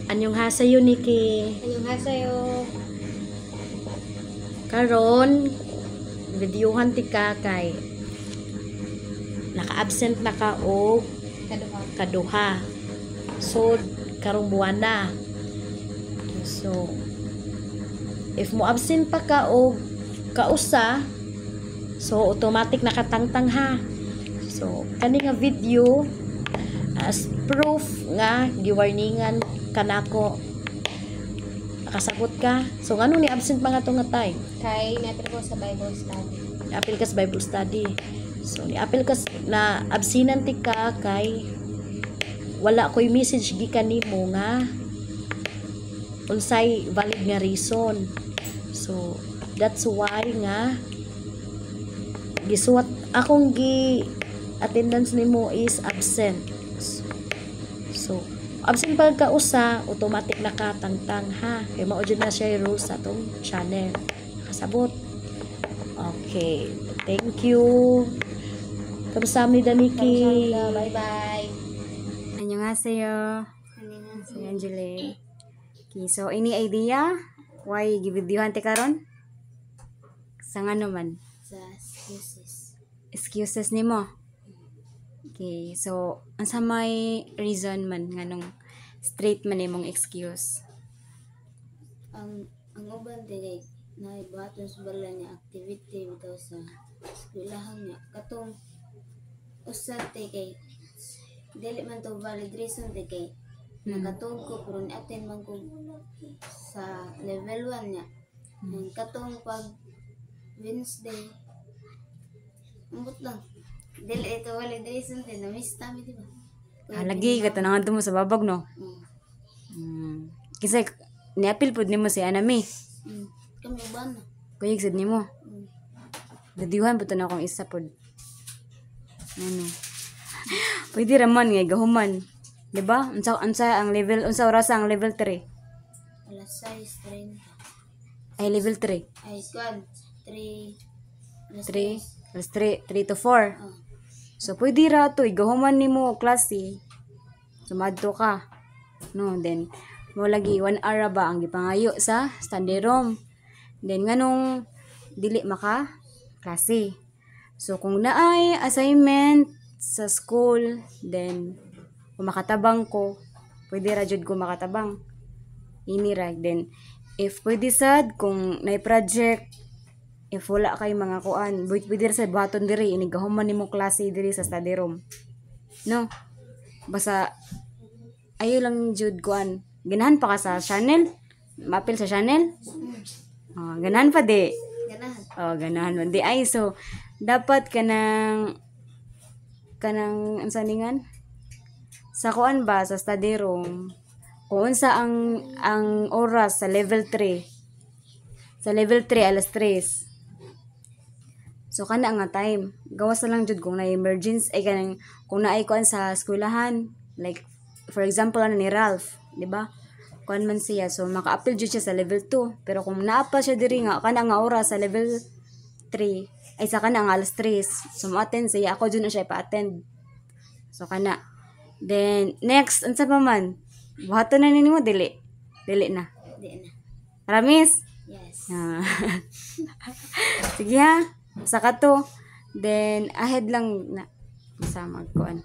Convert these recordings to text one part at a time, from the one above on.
Annyeonghaseyo Niki. Annyeonghaseyo. Karon videohan ti ka kay naka-absent na ka og kaduha. So karong buwan na. So if mo absent pa ka og kausa, so automatic nakatangtang ha. So kani nga video as proof nga giwarningan kanako nakasagot ka. So ngano ni absent pa nga to nga tay? Kay napil ko sa Bible study. Apil ka sa Bible study. So ni apil ka na absinan ti ka kay wala ko'y message gikan nimo nga unsay valid nga reason. So that's why nga gisuwat akong attendance nimo is absent. So absent pag ka usa, automatic nakatangtang ha. Kay mao jud na siya rules sa atong channel. Nakasabot. Okay. Thank you. Kamsahamnida Niki. Bye-bye. Annyeonghaseyo. Si Angela. Okay, so any idea why gibidyohan te karon? Sa nga naman? Sa excuses. Excuses nimo. Okay, so unsa may reason man nganong straight man imong excuse? Ang uban dire na ibaton sa bala niya activity bitaw sa eskwelahan niya. Katong usad te kay dili man to valid reason te kay nakatog ko pero ni-attend man ko sa level 1 niya. Ang katong pag Wednesday ambot lang. Dili ito valid reason te na-miss tami di ba? Lagi ka tanangan mo sa babag no. Kasi niapil pud nimo si Anami. Kami ba na? Kuyig sad nimo. Gadiuhan pud na akong isa pud. Ano? Pwede raman nga gahuman. 'Di ba? Unsa ang level, unsa oras ang level 3? Alas 6:30. Ay level 3. Ay squad 3 Alas 3 to 4. So pwede ra to gahuman nimo klase. Sumadto ka. No, then mo lagi 1 hour ba ang gipangayo sa study room. Then nganong dili maka klase. So kung naay assignment sa school, then kung makatabang ko, pwede ra jud ko makatabang. Ini ra. Then if pwede sad kung naay project, if wala kay mga kuan, pwede ra sa baton diri ini gahuman nimo klase diri sa study room. No. Basta ayo lang jud kuan. Ganahan pa ka sa channel? Mapil sa channel? Oh, ganahan pa di. Ganahan. Oh, ganahan man di ay so dapat kanang ansaningan sa kuan ba sa study room kung unsa ang oras sa level 3 alas 3. So kana nga time gawas na lang jud kung na emergency ay kanang kung naay kuan sa eskwelahan like for example ni Ralph, di ba? Kuan man siya so maka-appeal jud siya sa level 2 pero kung naa pa siya diri nga kana nga oras sa level 3 ay sa kana nga alas 3 so mo-attend siya ako jud na siya pa-attend. So kana then next unsa pa man buhaton na nimo dili na. Di na. Promise? Yes. Sige ha. Saka to. Then, ahead lang na. Basta magkuan.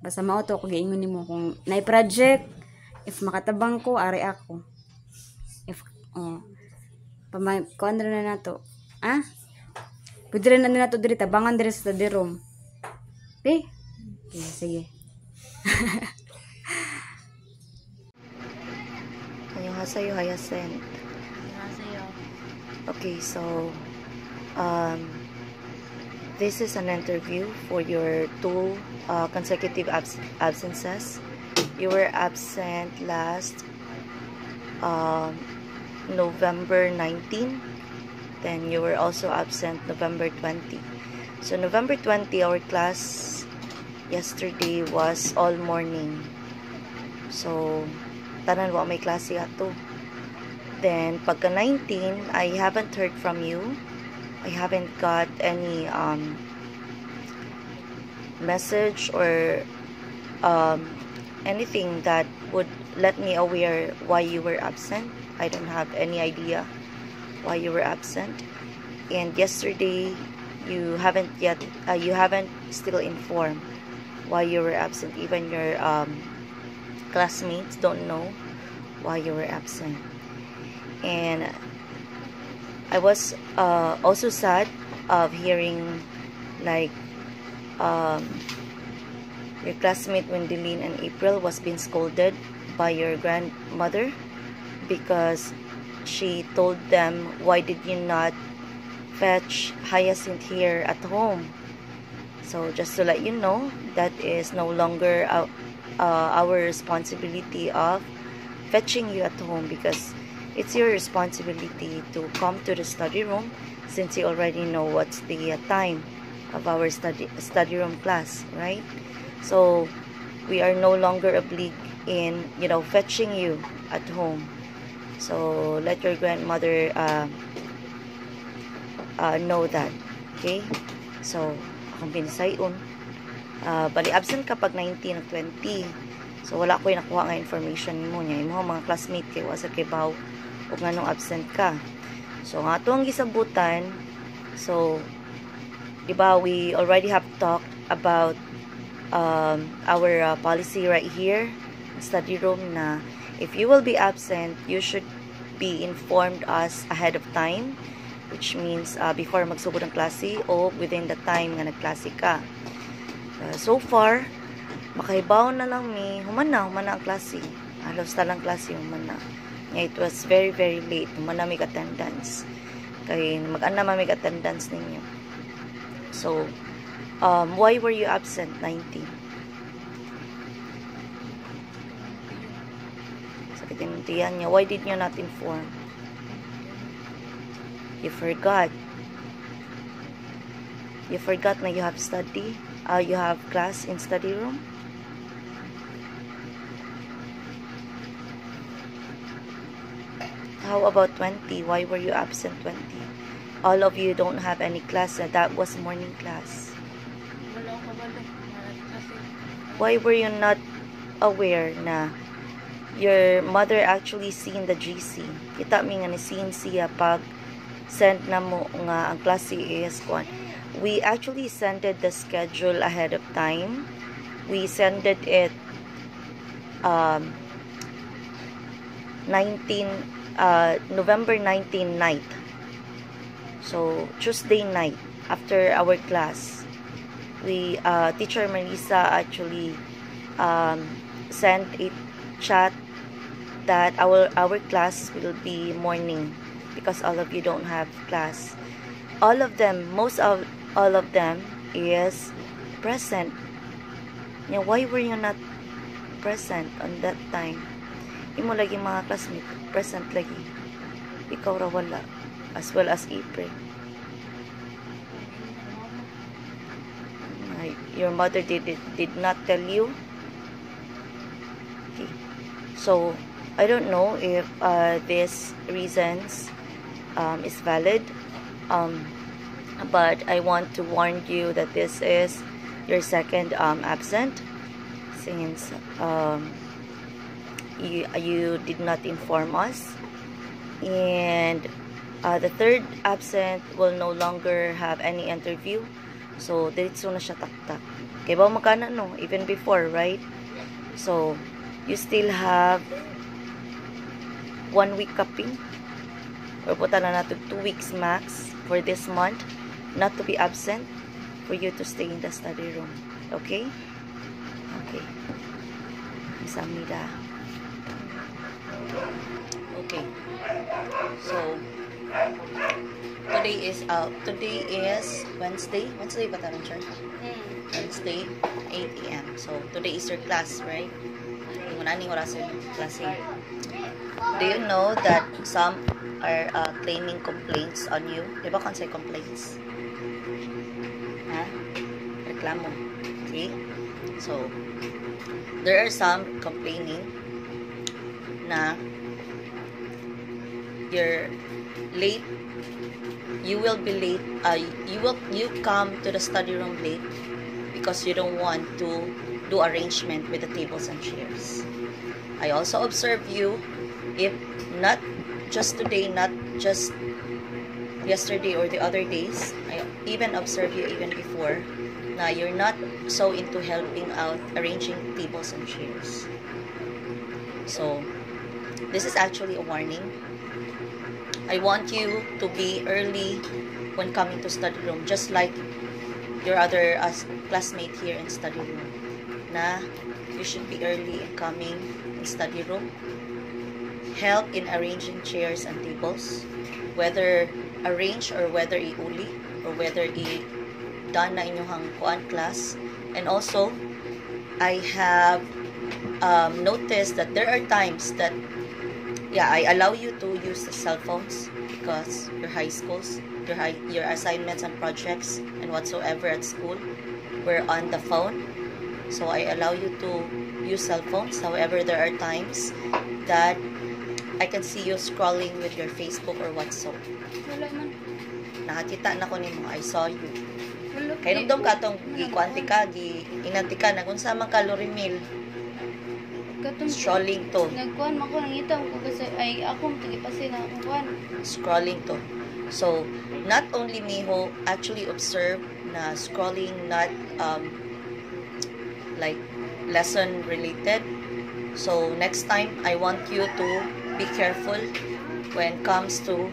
Basta mauto ko giingon nimo kung naay project, if makatabang ko, ari ako. If, kuan na nato. Ah? Pwede rin na nato diri, tabangan diri sa study room. Okay? Okay, sige. Annyeonghaseyo, Hyacinth. Okay, so this is an interview for your 2 consecutive absences. You were absent last November 19, then you were also absent November 20. So November 20, our class yesterday was all morning. So tanan wa may klase ato. Then pagka 19, I haven't heard from you. I haven't got any message or anything that would let me aware why you were absent. I don't have any idea why you were absent. And yesterday, you haven't still informed why you were absent. Even your classmates don't know why you were absent. And I was also sad of hearing like your classmate Wendelin and April was being scolded by your grandmother because she told them, why did you not fetch Hyacinth here at home? So just to let you know, that is no longer our responsibility of fetching you at home, because it's your responsibility to come to the study room since you already know what's the time of our study room class, right? So we are no longer obliged in fetching you at home. So let your grandmother know that, okay? So akong pinasayon, bali absent ka pag 19 o 20. So wala ko yung nakuha nga information mo niya. Yung mga classmate kay wasa kay baw o nga nung absent ka. So nga ito ang gisabutan. So diba, we already have talked about our policy right here in study room na if you will be absent, you should be informed us ahead of time, which means before magsugod ng klase o within the time nga nagklase ka. So far, makahibaw na lang mi, humana ang klase. Halos talang klase humana. It was very late. Humana may attendance. Kaya mag-ana may attendance ninyo. So, why were you absent 19? Sakit yung tiyan niya. Why did you not inform? You forgot. You forgot na you have you have class in study room? How about 20? Why were you absent 20? All of you don't have any class. That was morning class. Why were you not aware na your mother actually seen the GC? Kita mi nga ni-seen siya pag send na mo nga ang klase is kwan. We actually sent the schedule ahead of time. We sent it November 19 night. So Tuesday night after our class, we teacher Marisa actually sent a chat that our class will be morning because all of you don't have class. All of them, all of them is present. Yeah, why were you not present on that time? Imo lagi mga classmates present lagi. Ikaw ra wala, as well as April. Your mother did not tell you. Okay. So I don't know if these reasons is valid. But I want to warn you that this is your second absent, since you did not inform us, and the third absent will no longer have any interview. So diretso na siya taktak. Kaya ba magkana no? Even before, right? So you still have 1 week cupping, or puta na nato 2 weeks max for this month not to be absent, for you to stay in the study room. Okay? Okay. Kamsahamnida. Okay. So today is Wednesday. Wednesday ba tayo, Char? Wednesday, 8 AM. So today is your class, right? Yung oras yung classing. Do you know that some are claiming complaints on you? Diba kung say complaints? Ha? Reklamo. Okay? So, there are some complaining na you're late. You will be late. You come to the study room late because you don't want to do arrangement with the tables and chairs. I also observe you, if not just today, not just yesterday or the other days, I even observe you even before, na you're not so into helping out, arranging tables and chairs. So, this is actually a warning. I want you to be early when coming to study room, just like your other classmate here in study room. Na you should be early in coming in study room. Help in arranging chairs and tables, whether arrange or whether iuli or whether i-done na inyong kuan class. And also, I have noticed that there are times that I allow you to use the cell phones because your high schools, your assignments and projects and whatsoever at school were on the phone. So I allow you to use cell phones. However, there are times that I can see you scrolling with your Facebook or WhatsApp. Wala man. Nakakita na ko nimo, I saw you. Wala. Kaya nung katong gi-kwanti ka, inanti ka, nagunsa man ka, Lorimil. Katong Scrolling to. nagkuhan man ko nangita ko kasi ay ako magtagipasi na akong kuhan. Scrolling to. So, not only me who actually observe na scrolling not like lesson related. So, next time, I want you to be careful when it comes to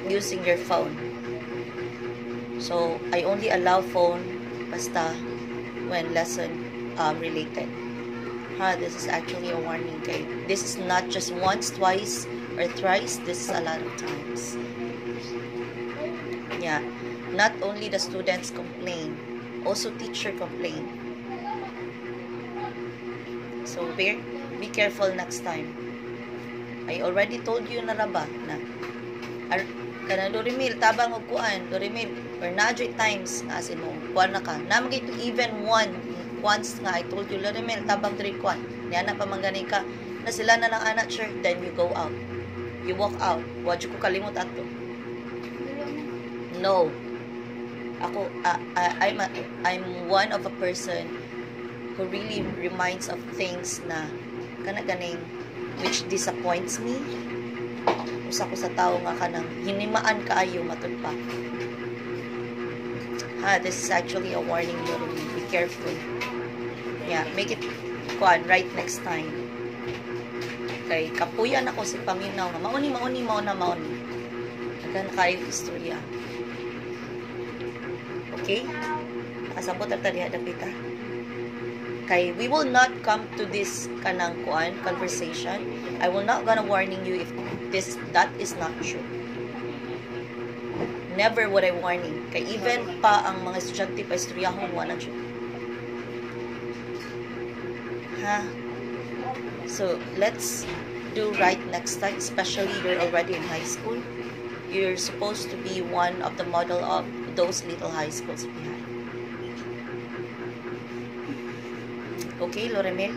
using your phone. So, I only allow phone basta when lesson related. This is actually a warning, okay? This is not just once, twice, or thrice. This is a lot of times. Yeah. Not only the students complain, also teacher complain. So, be careful next time. I already told you na raba na kana Dorimil, tabang og kuan, Dorimil, or nadyo times as in mo, kuan na ka. Namagay to even once nga I told you, Dorimil, tabang diri kuan. Niya na pamangganay ka. Na sila na lang anak, sure, then you go out. You walk out. Wadyo ko kalimot ato. No. Ako, I'm one of a person who really reminds of things na kanaganing which disappoints me. Usa ko sa tao nga kanang hinimaan kaayo matud pa. This is actually a warning, be careful. Yeah, make it kuan right next time. Kay kapuyan ako si paminaw nga mauni. Nagkan kayo istorya. Okay? Nakasabot at tali hadapita. Kay we will not come to this kanang kuan conversation. I will not gonna warning you if that is not true. Never would I warning. Kay even pa ang mga estudyante pa istoryahon wala jud. So let's do right next time, especially you're already in high school. You're supposed to be one of the model of those little high schools behind. Okay, Loremel?